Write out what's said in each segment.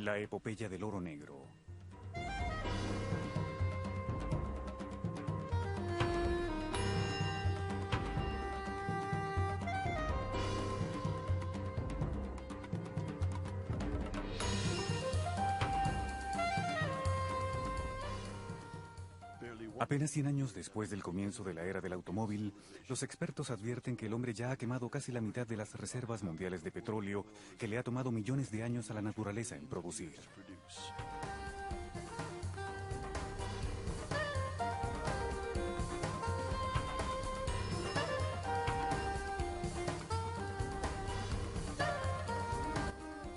La epopeya del oro negro. Apenas 100 años después del comienzo de la era del automóvil, los expertos advierten que el hombre ya ha quemado casi la mitad de las reservas mundiales de petróleo que le ha tomado millones de años a la naturaleza en producir.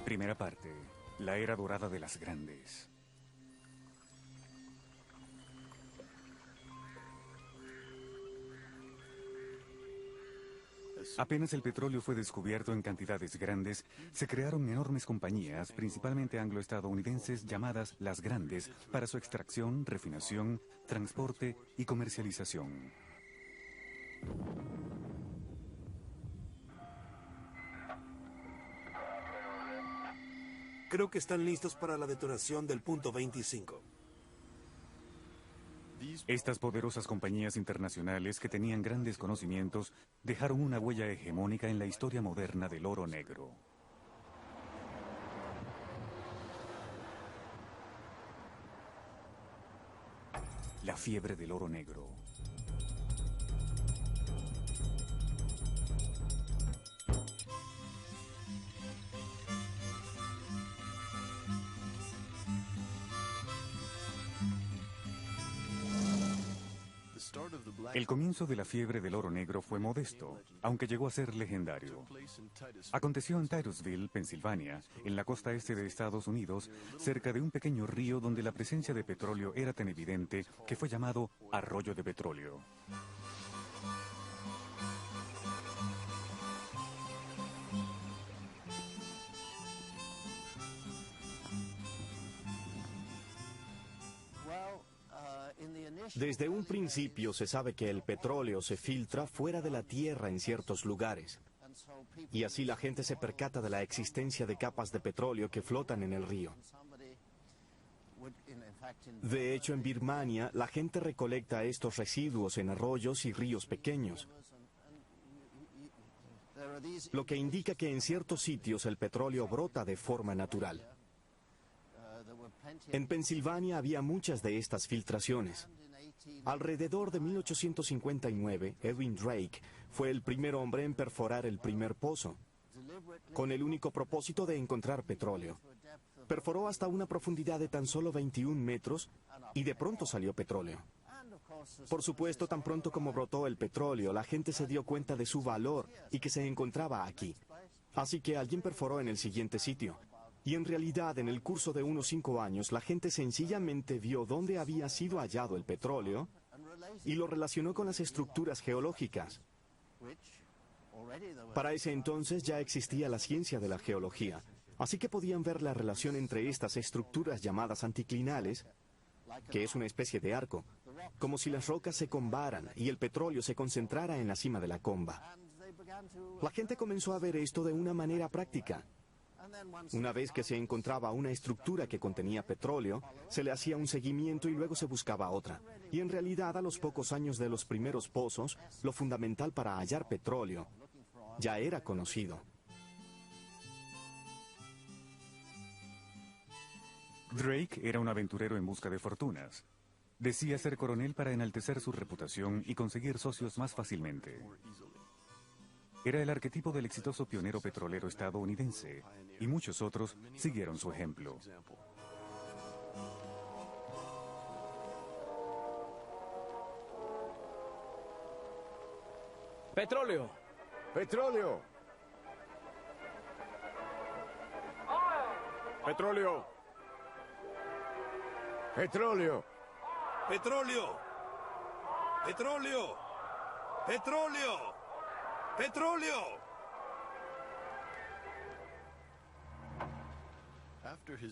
Primera parte, la era dorada de las grandes. Apenas el petróleo fue descubierto en cantidades grandes, se crearon enormes compañías, principalmente anglo-estadounidenses, llamadas las grandes, para su extracción, refinación, transporte y comercialización. Creo que están listos para la detonación del punto 25. Estas poderosas compañías internacionales que tenían grandes conocimientos dejaron una huella hegemónica en la historia moderna del oro negro. La fiebre del oro negro. El comienzo de la fiebre del oro negro fue modesto, aunque llegó a ser legendario. Aconteció en Titusville, Pensilvania, en la costa este de Estados Unidos, cerca de un pequeño río donde la presencia de petróleo era tan evidente que fue llamado Arroyo de Petróleo. Desde un principio se sabe que el petróleo se filtra fuera de la tierra en ciertos lugares. Y así la gente se percata de la existencia de capas de petróleo que flotan en el río. De hecho, en Birmania, la gente recolecta estos residuos en arroyos y ríos pequeños, lo que indica que en ciertos sitios el petróleo brota de forma natural. En Pensilvania había muchas de estas filtraciones. Alrededor de 1859, Edwin Drake fue el primer hombre en perforar el primer pozo, con el único propósito de encontrar petróleo. Perforó hasta una profundidad de tan solo 21 metros y de pronto salió petróleo. Por supuesto, tan pronto como brotó el petróleo, la gente se dio cuenta de su valor y que se encontraba aquí. Así que alguien perforó en el siguiente sitio. Y en realidad, en el curso de unos 5 años, la gente sencillamente vio dónde había sido hallado el petróleo y lo relacionó con las estructuras geológicas. Para ese entonces ya existía la ciencia de la geología, así que podían ver la relación entre estas estructuras llamadas anticlinales, que es una especie de arco, como si las rocas se combaran y el petróleo se concentrara en la cima de la comba. La gente comenzó a ver esto de una manera práctica. Una vez que se encontraba una estructura que contenía petróleo, se le hacía un seguimiento y luego se buscaba otra. Y en realidad, a los pocos años de los primeros pozos, lo fundamental para hallar petróleo ya era conocido. Drake era un aventurero en busca de fortunas. Decía ser coronel para enaltecer su reputación y conseguir socios más fácilmente. Era el arquetipo del exitoso pionero petrolero estadounidense, y muchos otros siguieron su ejemplo. ¡Petróleo! ¡Petróleo! ¡Petróleo! ¡Petróleo! ¡Petróleo! ¡Petróleo! ¡Petróleo! ¡Petróleo!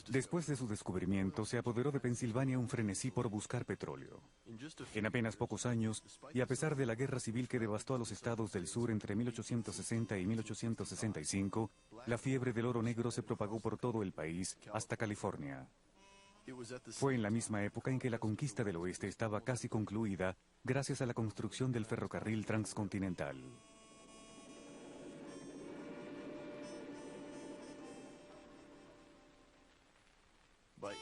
Después de su descubrimiento, se apoderó de Pensilvania un frenesí por buscar petróleo. En apenas pocos años, y a pesar de la guerra civil que devastó a los estados del sur entre 1860 y 1865, la fiebre del oro negro se propagó por todo el país hasta California. Fue en la misma época en que la conquista del oeste estaba casi concluida gracias a la construcción del ferrocarril transcontinental.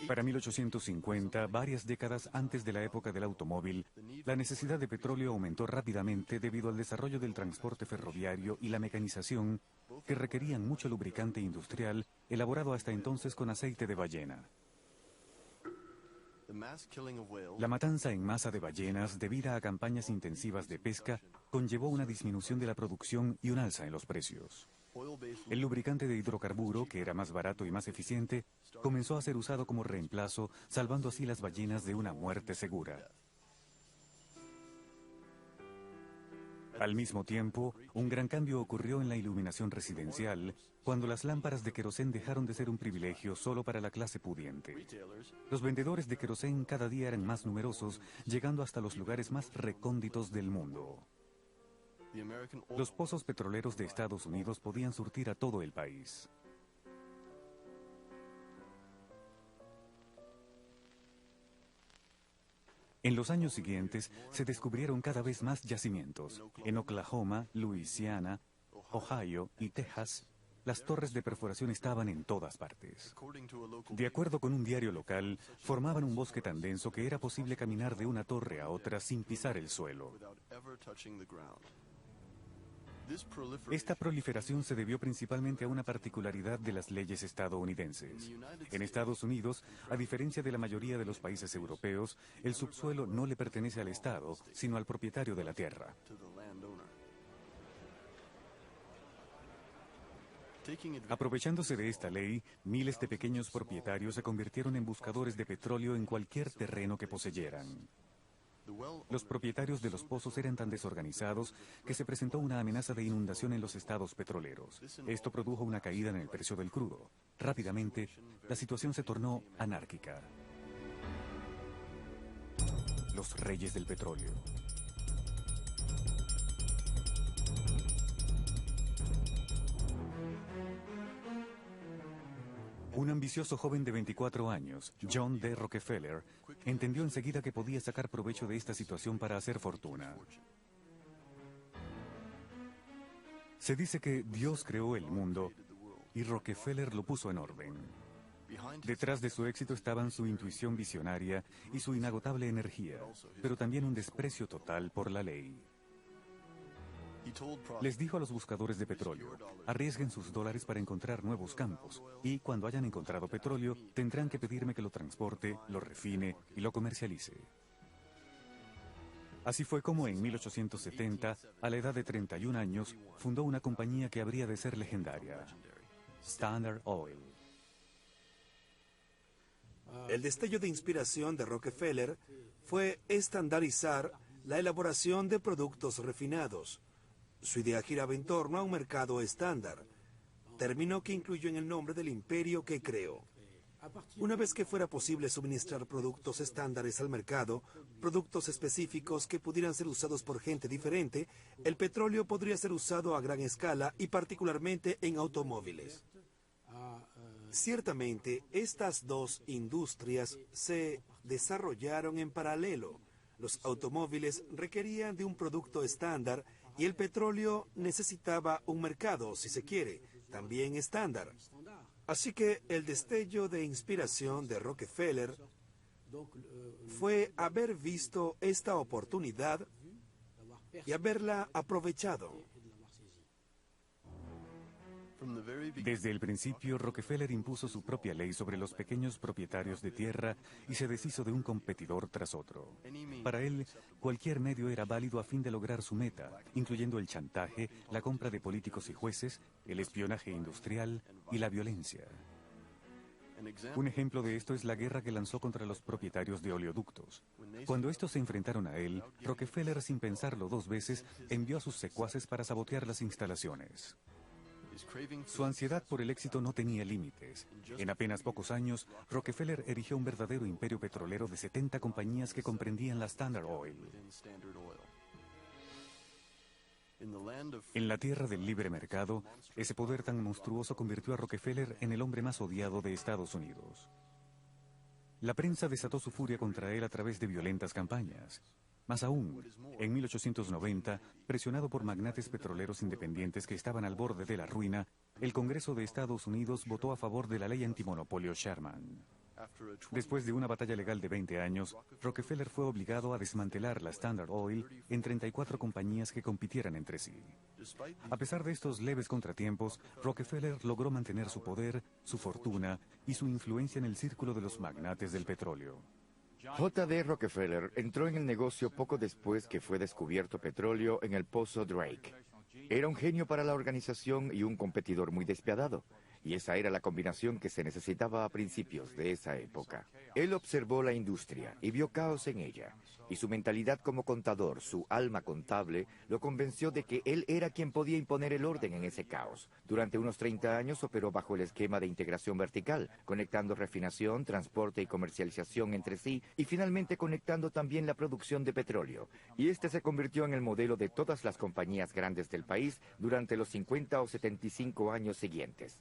Para 1850, varias décadas antes de la época del automóvil, la necesidad de petróleo aumentó rápidamente debido al desarrollo del transporte ferroviario y la mecanización, que requerían mucho lubricante industrial elaborado hasta entonces con aceite de ballena. La matanza en masa de ballenas, debida a campañas intensivas de pesca, conllevó una disminución de la producción y un alza en los precios. El lubricante de hidrocarburo, que era más barato y más eficiente, comenzó a ser usado como reemplazo, salvando así las ballenas de una muerte segura. Al mismo tiempo, un gran cambio ocurrió en la iluminación residencial, cuando las lámparas de querosén dejaron de ser un privilegio solo para la clase pudiente. Los vendedores de querosén cada día eran más numerosos, llegando hasta los lugares más recónditos del mundo. Los pozos petroleros de Estados Unidos podían surtir a todo el país. En los años siguientes se descubrieron cada vez más yacimientos. En Oklahoma, Luisiana, Ohio y Texas, las torres de perforación estaban en todas partes. De acuerdo con un diario local, formaban un bosque tan denso que era posible caminar de una torre a otra sin pisar el suelo. Esta proliferación se debió principalmente a una particularidad de las leyes estadounidenses. En Estados Unidos, a diferencia de la mayoría de los países europeos, el subsuelo no le pertenece al Estado, sino al propietario de la tierra. Aprovechándose de esta ley, miles de pequeños propietarios se convirtieron en buscadores de petróleo en cualquier terreno que poseyeran. Los propietarios de los pozos eran tan desorganizados que se presentó una amenaza de inundación en los estados petroleros. Esto produjo una caída en el precio del crudo. Rápidamente, la situación se tornó anárquica. Los reyes del petróleo. Un ambicioso joven de 24 años, John D. Rockefeller, entendió enseguida que podía sacar provecho de esta situación para hacer fortuna. Se dice que Dios creó el mundo y Rockefeller lo puso en orden. Detrás de su éxito estaban su intuición visionaria y su inagotable energía, pero también un desprecio total por la ley. Les dijo a los buscadores de petróleo: arriesguen sus dólares para encontrar nuevos campos, y cuando hayan encontrado petróleo, tendrán que pedirme que lo transporte, lo refine y lo comercialice. Así fue como en 1870, a la edad de 31 años, fundó una compañía que habría de ser legendaria: Standard Oil. El destello de inspiración de Rockefeller fue estandarizar la elaboración de productos refinados. Su idea giraba en torno a un mercado estándar, término que incluyó en el nombre del imperio que creó. Una vez que fuera posible suministrar productos estándares al mercado, productos específicos que pudieran ser usados por gente diferente, el petróleo podría ser usado a gran escala y particularmente en automóviles. Ciertamente, estas dos industrias se desarrollaron en paralelo. Los automóviles requerían de un producto estándar y el petróleo necesitaba un mercado, si se quiere, también estándar. Así que el destello de inspiración de Rockefeller fue haber visto esta oportunidad y haberla aprovechado. Desde el principio, Rockefeller impuso su propia ley sobre los pequeños propietarios de tierra y se deshizo de un competidor tras otro. Para él, cualquier medio era válido a fin de lograr su meta, incluyendo el chantaje, la compra de políticos y jueces, el espionaje industrial y la violencia. Un ejemplo de esto es la guerra que lanzó contra los propietarios de oleoductos. Cuando estos se enfrentaron a él, Rockefeller, sin pensarlo dos veces, envió a sus secuaces para sabotear las instalaciones. Su ansiedad por el éxito no tenía límites. En apenas pocos años, Rockefeller erigió un verdadero imperio petrolero de 70 compañías que comprendían la Standard Oil. En la tierra del libre mercado, ese poder tan monstruoso convirtió a Rockefeller en el hombre más odiado de Estados Unidos. La prensa desató su furia contra él a través de violentas campañas. Más aún, en 1890, presionado por magnates petroleros independientes que estaban al borde de la ruina, el Congreso de Estados Unidos votó a favor de la ley antimonopolio Sherman. Después de una batalla legal de 20 años, Rockefeller fue obligado a desmantelar la Standard Oil en 34 compañías que compitieran entre sí. A pesar de estos leves contratiempos, Rockefeller logró mantener su poder, su fortuna y su influencia en el círculo de los magnates del petróleo. J.D. Rockefeller entró en el negocio poco después que fue descubierto petróleo en el pozo Drake. Era un genio para la organización y un competidor muy despiadado. Y esa era la combinación que se necesitaba a principios de esa época. Él observó la industria y vio caos en ella. Y su mentalidad como contador, su alma contable, lo convenció de que él era quien podía imponer el orden en ese caos. Durante unos 30 años operó bajo el esquema de integración vertical, conectando refinación, transporte y comercialización entre sí, y finalmente conectando también la producción de petróleo. Y este se convirtió en el modelo de todas las compañías grandes del país durante los 50 o 75 años siguientes.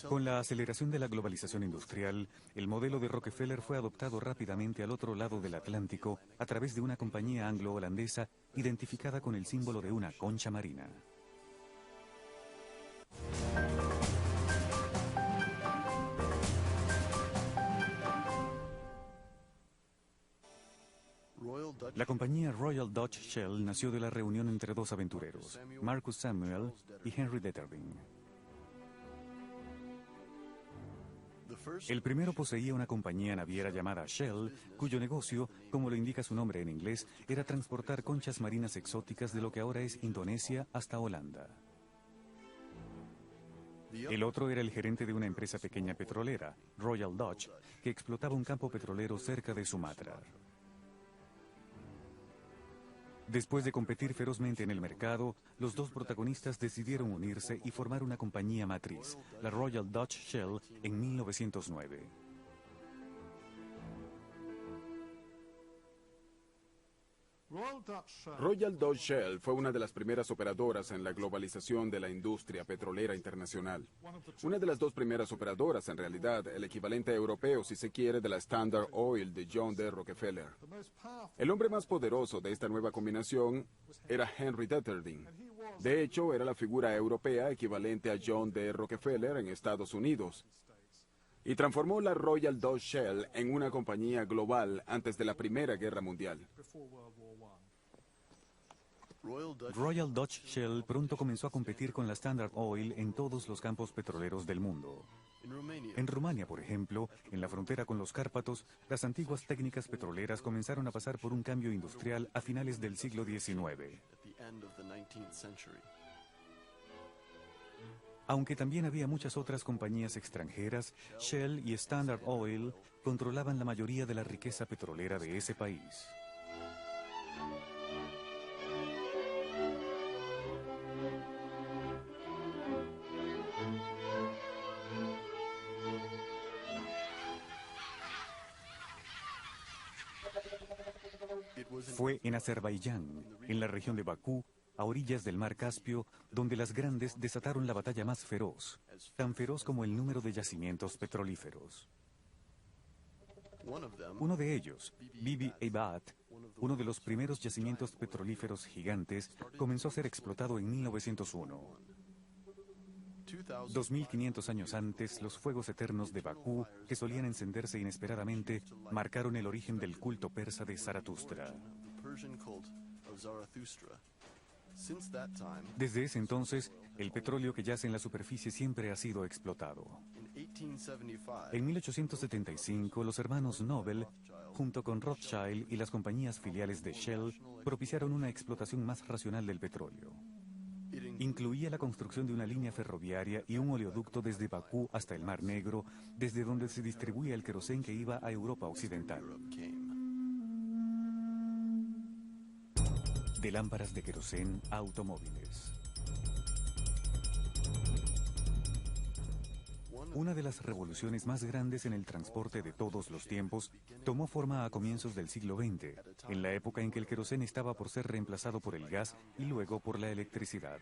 Con la aceleración de la globalización industrial, el modelo de Rockefeller fue adoptado rápidamente al otro lado del Atlántico a través de una compañía anglo-holandesa identificada con el símbolo de una concha marina. La compañía Royal Dutch Shell nació de la reunión entre dos aventureros, Marcus Samuel y Henry Deterding. El primero poseía una compañía naviera llamada Shell, cuyo negocio, como lo indica su nombre en inglés, era transportar conchas marinas exóticas de lo que ahora es Indonesia hasta Holanda. El otro era el gerente de una empresa pequeña petrolera, Royal Dutch, que explotaba un campo petrolero cerca de Sumatra. Después de competir ferozmente en el mercado, los dos protagonistas decidieron unirse y formar una compañía matriz, la Royal Dutch Shell, en 1909. Royal Dutch Shell fue una de las primeras operadoras en la globalización de la industria petrolera internacional. Una de las dos primeras operadoras, en realidad, el equivalente europeo, si se quiere, de la Standard Oil de John D. Rockefeller. El hombre más poderoso de esta nueva combinación era Henry Deterding. De hecho, era la figura europea equivalente a John D. Rockefeller en Estados Unidos. Y transformó la Royal Dutch Shell en una compañía global antes de la Primera Guerra Mundial. Royal Dutch Shell pronto comenzó a competir con la Standard Oil en todos los campos petroleros del mundo. En Rumania, por ejemplo, en la frontera con los Cárpatos, las antiguas técnicas petroleras comenzaron a pasar por un cambio industrial a finales del siglo XIX. Aunque también había muchas otras compañías extranjeras, Shell y Standard Oil controlaban la mayoría de la riqueza petrolera de ese país. Fue en Azerbaiyán, en la región de Bakú, a orillas del mar Caspio, donde las grandes desataron la batalla más feroz, tan feroz como el número de yacimientos petrolíferos. Uno de ellos, Bibi Eibat, uno de los primeros yacimientos petrolíferos gigantes, comenzó a ser explotado en 1901. 2500 años antes, los fuegos eternos de Bakú, que solían encenderse inesperadamente, marcaron el origen del culto persa de Zaratustra. Desde ese entonces, el petróleo que yace en la superficie siempre ha sido explotado. En 1875, los hermanos Nobel, junto con Rothschild y las compañías filiales de Shell, propiciaron una explotación más racional del petróleo. Incluía la construcción de una línea ferroviaria y un oleoducto desde Bakú hasta el Mar Negro, desde donde se distribuía el querosén que iba a Europa Occidental. De lámparas de querosén a automóviles. Una de las revoluciones más grandes en el transporte de todos los tiempos tomó forma a comienzos del siglo XX, en la época en que el querosén estaba por ser reemplazado por el gas y luego por la electricidad.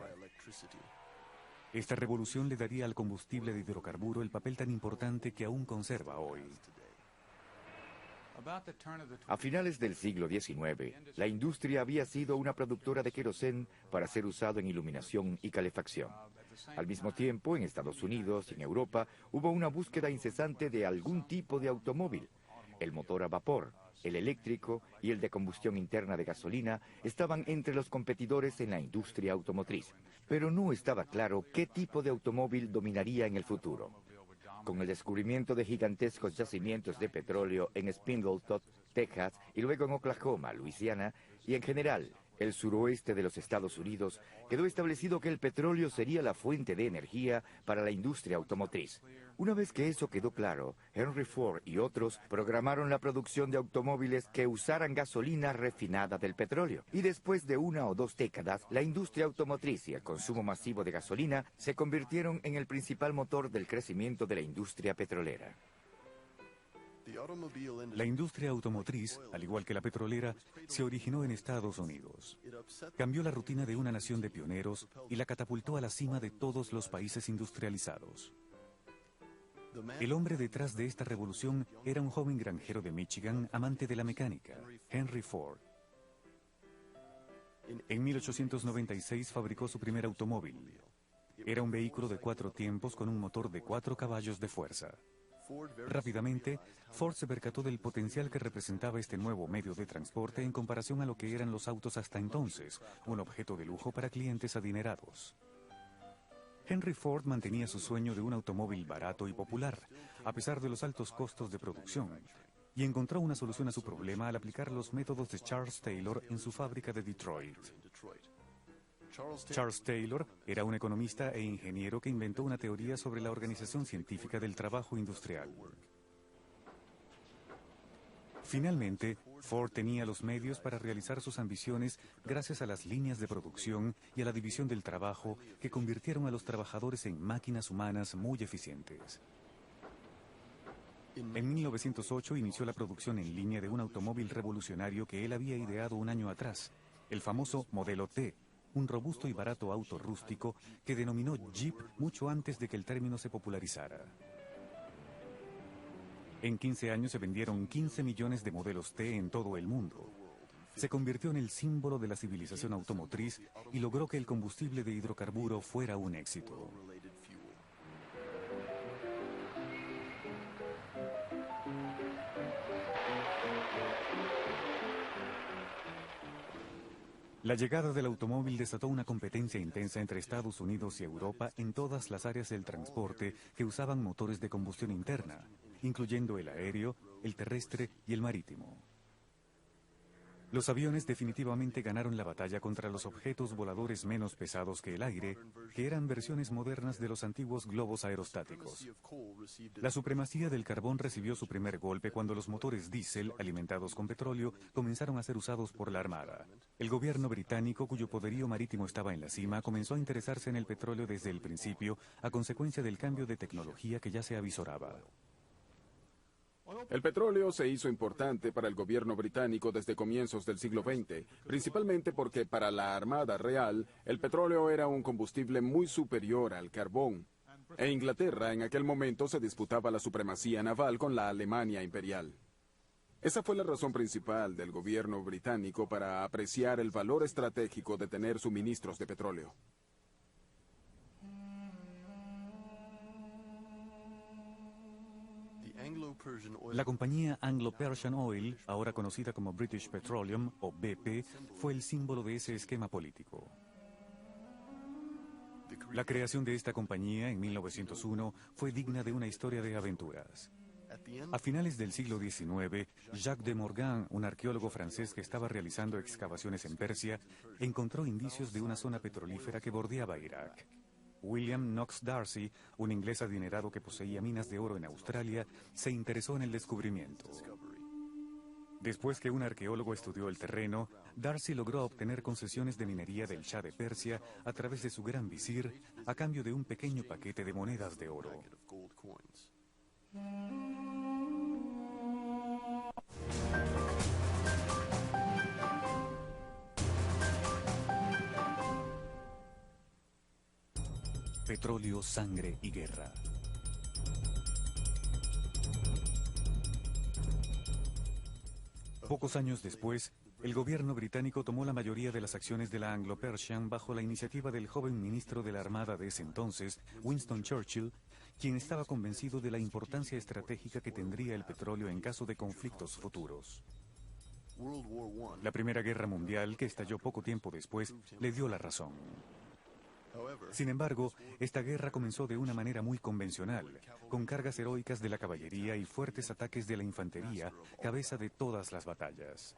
Esta revolución le daría al combustible de hidrocarburo el papel tan importante que aún conserva hoy. A finales del siglo XIX, la industria había sido una productora de querosén para ser usado en iluminación y calefacción. Al mismo tiempo, en Estados Unidos y en Europa, hubo una búsqueda incesante de algún tipo de automóvil. El motor a vapor, el eléctrico y el de combustión interna de gasolina estaban entre los competidores en la industria automotriz. Pero no estaba claro qué tipo de automóvil dominaría en el futuro. Con el descubrimiento de gigantescos yacimientos de petróleo en Spindleton, Texas, y luego en Oklahoma, Luisiana, y en general el suroeste de los Estados Unidos, quedó establecido que el petróleo sería la fuente de energía para la industria automotriz. Una vez que eso quedó claro, Henry Ford y otros programaron la producción de automóviles que usaran gasolina refinada del petróleo. Y después de 1 o 2 décadas, la industria automotriz y el consumo masivo de gasolina se convirtieron en el principal motor del crecimiento de la industria petrolera. La industria automotriz, al igual que la petrolera, se originó en Estados Unidos. Cambió la rutina de una nación de pioneros y la catapultó a la cima de todos los países industrializados. El hombre detrás de esta revolución era un joven granjero de Michigan, amante de la mecánica, Henry Ford. En 1896 fabricó su primer automóvil. Era un vehículo de 4 tiempos con un motor de 4 caballos de fuerza. Rápidamente, Ford se percató del potencial que representaba este nuevo medio de transporte en comparación a lo que eran los autos hasta entonces, un objeto de lujo para clientes adinerados. Henry Ford mantenía su sueño de un automóvil barato y popular, a pesar de los altos costos de producción, y encontró una solución a su problema al aplicar los métodos de Charles Taylor en su fábrica de Detroit. Charles Taylor era un economista e ingeniero que inventó una teoría sobre la organización científica del trabajo industrial. Finalmente, Ford tenía los medios para realizar sus ambiciones gracias a las líneas de producción y a la división del trabajo que convirtieron a los trabajadores en máquinas humanas muy eficientes. En 1908 inició la producción en línea de un automóvil revolucionario que él había ideado un año atrás, el famoso Modelo T, un robusto y barato auto rústico que denominó Jeep mucho antes de que el término se popularizara. En 15 años se vendieron 15 millones de modelos T en todo el mundo. Se convirtió en el símbolo de la civilización automotriz y logró que el combustible de hidrocarburo fuera un éxito. La llegada del automóvil desató una competencia intensa entre Estados Unidos y Europa en todas las áreas del transporte que usaban motores de combustión interna, incluyendo el aéreo, el terrestre y el marítimo. Los aviones definitivamente ganaron la batalla contra los objetos voladores menos pesados que el aire, que eran versiones modernas de los antiguos globos aerostáticos. La supremacía del carbón recibió su primer golpe cuando los motores diésel, alimentados con petróleo, comenzaron a ser usados por la Armada. El gobierno británico, cuyo poderío marítimo estaba en la cima, comenzó a interesarse en el petróleo desde el principio, a consecuencia del cambio de tecnología que ya se avisoraba. El petróleo se hizo importante para el gobierno británico desde comienzos del siglo XX, principalmente porque para la Armada Real el petróleo era un combustible muy superior al carbón. E Inglaterra en aquel momento se disputaba la supremacía naval con la Alemania imperial. Esa fue la razón principal del gobierno británico para apreciar el valor estratégico de tener suministros de petróleo. La compañía Anglo-Persian Oil, ahora conocida como British Petroleum o BP, fue el símbolo de ese esquema político. La creación de esta compañía en 1901 fue digna de una historia de aventuras. A finales del siglo XIX, Jacques de Morgan, un arqueólogo francés que estaba realizando excavaciones en Persia, encontró indicios de una zona petrolífera que bordeaba Irak. William Knox Darcy, un inglés adinerado que poseía minas de oro en Australia, se interesó en el descubrimiento. Después que un arqueólogo estudió el terreno, Darcy logró obtener concesiones de minería del Shah de Persia a través de su gran visir, a cambio de un pequeño paquete de monedas de oro. Petróleo, sangre y guerra. Pocos años después, el gobierno británico tomó la mayoría de las acciones de la Anglo-Persian bajo la iniciativa del joven ministro de la Armada de ese entonces, Winston Churchill, quien estaba convencido de la importancia estratégica que tendría el petróleo en caso de conflictos futuros. La Primera Guerra Mundial, que estalló poco tiempo después, le dio la razón. Sin embargo, esta guerra comenzó de una manera muy convencional, con cargas heroicas de la caballería y fuertes ataques de la infantería, cabeza de todas las batallas.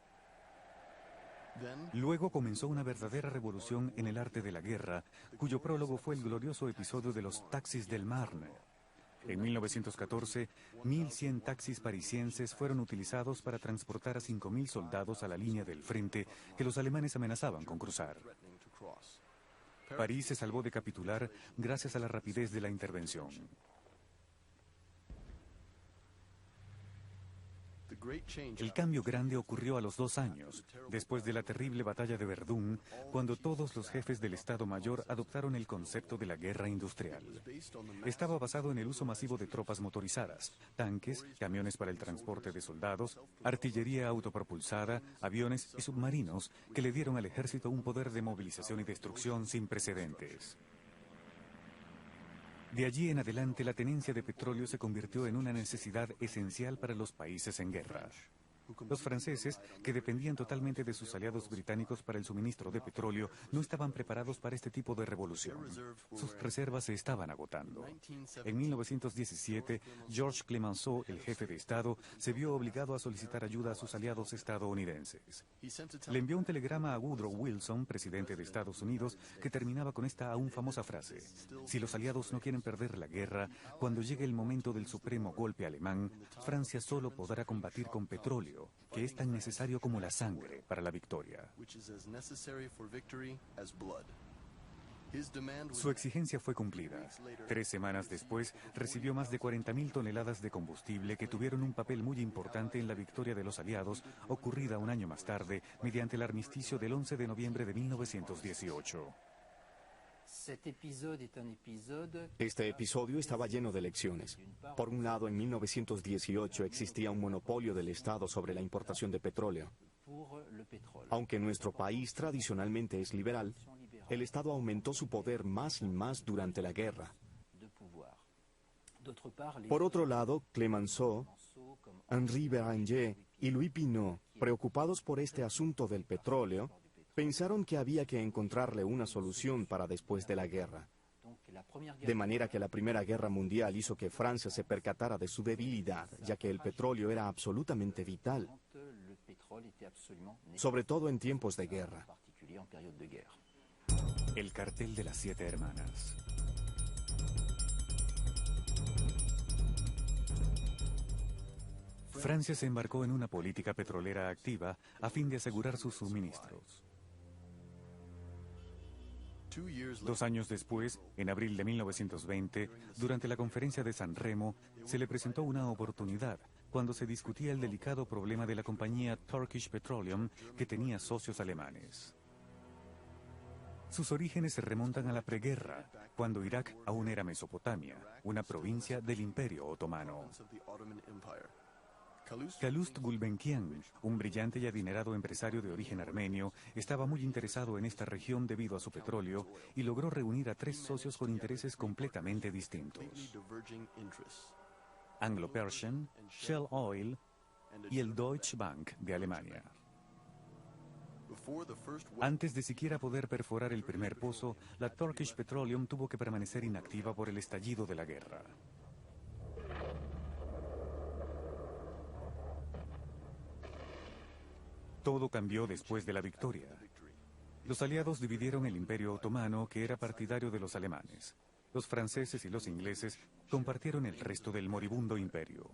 Luego comenzó una verdadera revolución en el arte de la guerra, cuyo prólogo fue el glorioso episodio de los taxis del Marne. En 1914, 1.100 taxis parisienses fueron utilizados para transportar a 5.000 soldados a la línea del frente que los alemanes amenazaban con cruzar. París se salvó de capitular gracias a la rapidez de la intervención. El cambio grande ocurrió a los 2 años, después de la terrible batalla de Verdún, cuando todos los jefes del Estado Mayor adoptaron el concepto de la guerra industrial. Estaba basado en el uso masivo de tropas motorizadas, tanques, camiones para el transporte de soldados, artillería autopropulsada, aviones y submarinos que le dieron al ejército un poder de movilización y destrucción sin precedentes. De allí en adelante, la tenencia de petróleo se convirtió en una necesidad esencial para los países en guerra. Los franceses, que dependían totalmente de sus aliados británicos para el suministro de petróleo, no estaban preparados para este tipo de revolución. Sus reservas se estaban agotando. En 1917, Georges Clemenceau, el jefe de Estado, se vio obligado a solicitar ayuda a sus aliados estadounidenses. Le envió un telegrama a Woodrow Wilson, presidente de Estados Unidos, que terminaba con esta aún famosa frase: si los aliados no quieren perder la guerra, cuando llegue el momento del supremo golpe alemán, Francia solo podrá combatir con petróleo, que es tan necesario como la sangre para la victoria. Su exigencia fue cumplida. 3 semanas después, recibió más de 40.000 toneladas de combustible que tuvieron un papel muy importante en la victoria de los aliados, ocurrida un año más tarde, mediante el armisticio del 11 de noviembre de 1918. Este episodio estaba lleno de lecciones. Por un lado, en 1918 existía un monopolio del Estado sobre la importación de petróleo. Aunque nuestro país tradicionalmente es liberal, el Estado aumentó su poder más y más durante la guerra. Por otro lado, Clemenceau, Henri Béranger y Louis Pinot, preocupados por este asunto del petróleo, pensaron que había que encontrarle una solución para después de la guerra. De manera que la Primera Guerra Mundial hizo que Francia se percatara de su debilidad, ya que el petróleo era absolutamente vital, sobre todo en tiempos de guerra. El cartel de las 7 hermanas. Francia se embarcó en una política petrolera activa a fin de asegurar sus suministros. 2 años después, en abril de 1920, durante la conferencia de San Remo, se le presentó una oportunidad cuando se discutía el delicado problema de la compañía Turkish Petroleum, que tenía socios alemanes. Sus orígenes se remontan a la preguerra, cuando Irak aún era Mesopotamia, una provincia del Imperio Otomano. Calouste Gulbenkian, un brillante y adinerado empresario de origen armenio, estaba muy interesado en esta región debido a su petróleo y logró reunir a 3 socios con intereses completamente distintos: Anglo-Persian, Shell Oil y el Deutsche Bank de Alemania. Antes de siquiera poder perforar el primer pozo, la Turkish Petroleum tuvo que permanecer inactiva por el estallido de la guerra. Todo cambió después de la victoria. Los aliados dividieron el Imperio Otomano, que era partidario de los alemanes. Los franceses y los ingleses compartieron el resto del moribundo imperio.